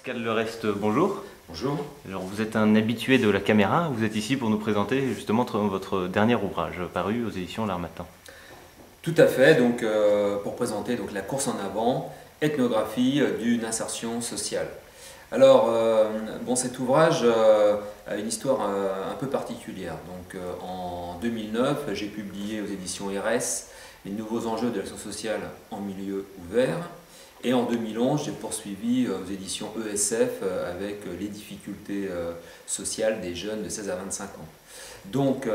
Pascal Lereste, bonjour. Bonjour. Alors, vous êtes un habitué de la caméra, vous êtes ici pour nous présenter justement votre dernier ouvrage paru aux éditions L'Harmattan. Tout à fait, donc, pour présenter donc, la course en avant, ethnographie d'une insertion sociale. Alors, cet ouvrage a une histoire un peu particulière. Donc, en 2009, j'ai publié aux éditions RS les nouveaux enjeux de l'action sociale en milieu ouvert. Et en 2011, j'ai poursuivi aux éditions ESF avec les difficultés sociales des jeunes de 16 à 25 ans. Donc,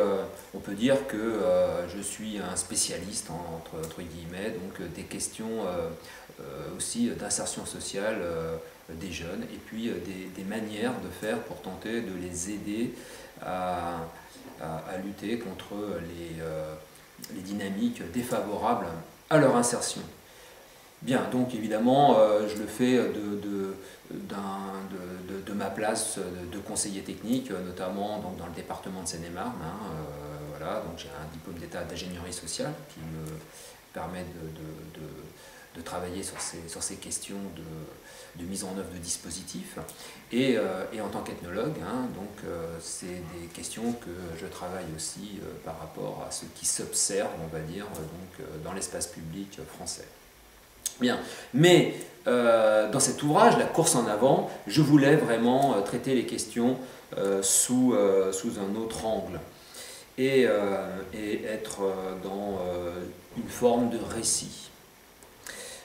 on peut dire que je suis un spécialiste, entre guillemets, donc, des questions aussi d'insertion sociale des jeunes et puis des manières de faire pour tenter de les aider à lutter contre les dynamiques défavorables à leur insertion. Bien, donc évidemment, je le fais de ma place de conseiller technique, notamment donc, dans le département de Seine-et-Marne. Voilà, donc j'ai un diplôme d'état d'ingénierie sociale qui me permet de travailler sur ces questions de mise en œuvre de dispositifs. Et en tant qu'ethnologue, c'est des questions que je travaille aussi par rapport à ce qui s'observe, on va dire, donc, dans l'espace public français. Bien, mais dans cet ouvrage, La course en avant, je voulais vraiment traiter les questions sous un autre angle et être dans une forme de récit.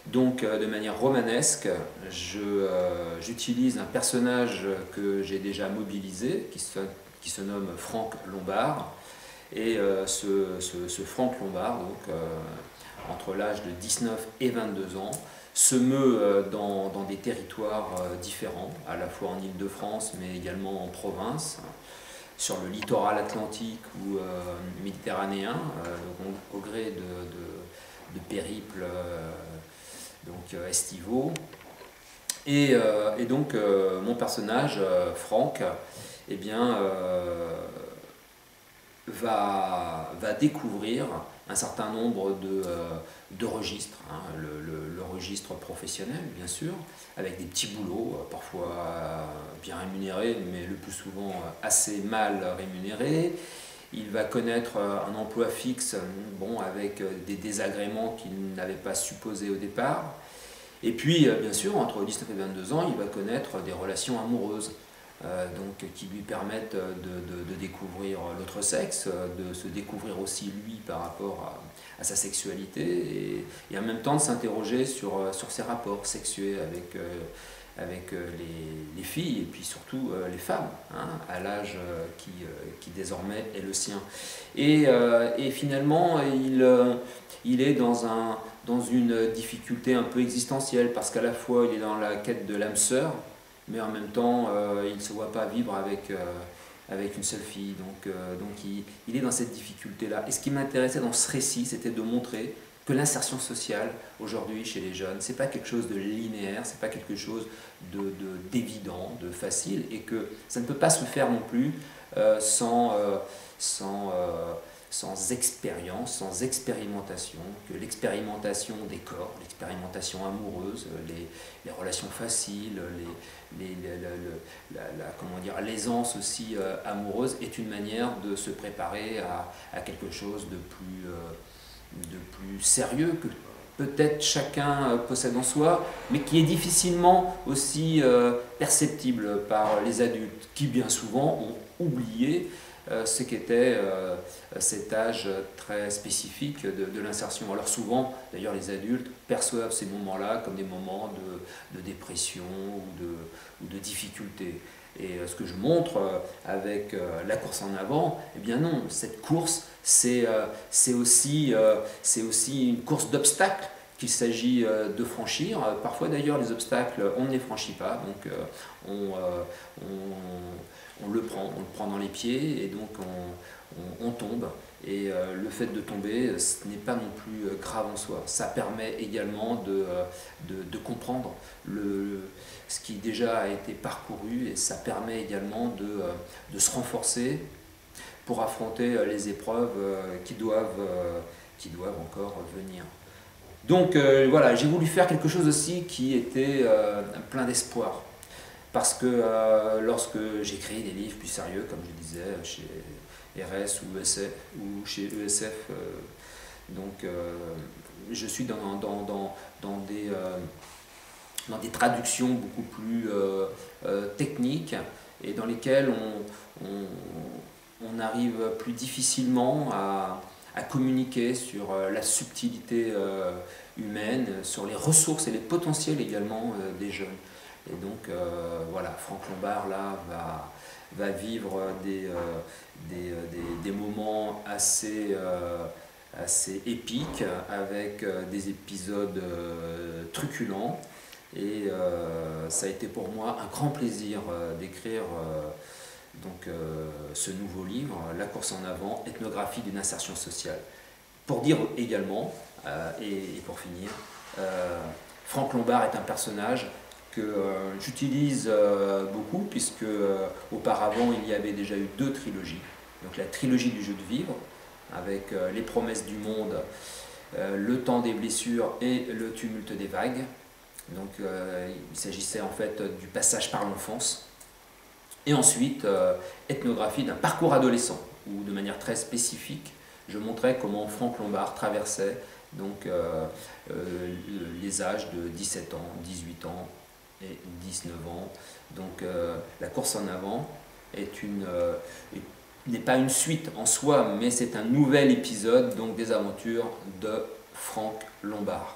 Donc, de manière romanesque, j'utilise un personnage que j'ai déjà mobilisé, qui se nomme Franck Lombard. Et ce Franck Lombard, donc, entre l'âge de 19 et 22 ans, se meut dans des territoires différents, à la fois en Île-de-France, mais également en province, sur le littoral atlantique ou méditerranéen, au gré de périples estivaux. Et donc, mon personnage, Franck, eh bien, va découvrir un certain nombre de registres, le registre professionnel bien sûr, avec des petits boulots, parfois bien rémunérés, mais le plus souvent assez mal rémunérés. Il va connaître un emploi fixe, avec des désagréments qu'il n'avait pas supposés au départ. Et puis, bien sûr, entre 19 et 22 ans, il va connaître des relations amoureuses. Qui lui permettent de découvrir l'autre sexe, de se découvrir aussi lui par rapport à sa sexualité et en même temps de s'interroger sur ses rapports sexuels avec les filles et puis surtout les femmes, à l'âge qui désormais est le sien. Et finalement, il est dans une difficulté un peu existentielle parce qu'à la fois il est dans la quête de l'âme sœur, mais en même temps, il ne se voit pas vivre avec une seule fille. Donc il est dans cette difficulté-là. Et ce qui m'intéressait dans ce récit, c'était de montrer que l'insertion sociale, aujourd'hui, chez les jeunes, ce n'est pas quelque chose de linéaire, ce n'est pas quelque chose d'évident, de facile, et que ça ne peut pas se faire non plus sans expérience, sans expérimentation, que l'expérimentation des corps, l'expérimentation amoureuse, les relations faciles, l'aisance aussi amoureuse est une manière de se préparer à quelque chose de plus sérieux que peut-être chacun possède en soi, mais qui est difficilement aussi perceptible par les adultes, qui bien souvent ont oublié ce qu'était cet âge très spécifique de l'insertion. Alors souvent, d'ailleurs, les adultes perçoivent ces moments-là comme des moments de dépression ou de difficulté. Et ce que je montre avec la course en avant, eh bien non, cette course, c'est aussi une course d'obstacles qu'il s'agit de franchir. Parfois d'ailleurs les obstacles, on ne les franchit pas, donc on le prend dans les pieds et donc on tombe. Et le fait de tomber, ce n'est pas non plus grave en soi. Ça permet également de comprendre ce qui déjà a été parcouru et ça permet également de se renforcer pour affronter les épreuves qui doivent encore venir. Donc voilà, j'ai voulu faire quelque chose aussi qui était plein d'espoir. parce que lorsque j'ai créé des livres plus sérieux, comme je disais, chez RS ou chez ESF, donc je suis dans des traductions beaucoup plus techniques et dans lesquelles on arrive plus difficilement à communiquer sur la subtilité humaine, sur les ressources et les potentiels également des jeunes. Et donc voilà, Franck Lombard là va vivre des moments assez épiques avec des épisodes truculents. Et ça a été pour moi un grand plaisir d'écrire ce nouveau livre, La course en avant, ethnographie d'une insertion sociale. Pour dire également, et pour finir, Franck Lombard est un personnage que j'utilise beaucoup, puisque auparavant il y avait déjà eu 2 trilogies. Donc la trilogie du jeu de vivre, avec Les promesses du monde, Le temps des blessures et Le tumulte des vagues. Donc il s'agissait en fait du passage par l'enfance. Et ensuite, ethnographie d'un parcours adolescent, où de manière très spécifique, je montrais comment Franck Lombard traversait donc, les âges de 17 ans, 18 ans et 19 ans. Donc la course en avant n'est pas une suite en soi, mais c'est un nouvel épisode donc, des aventures de Franck Lombard.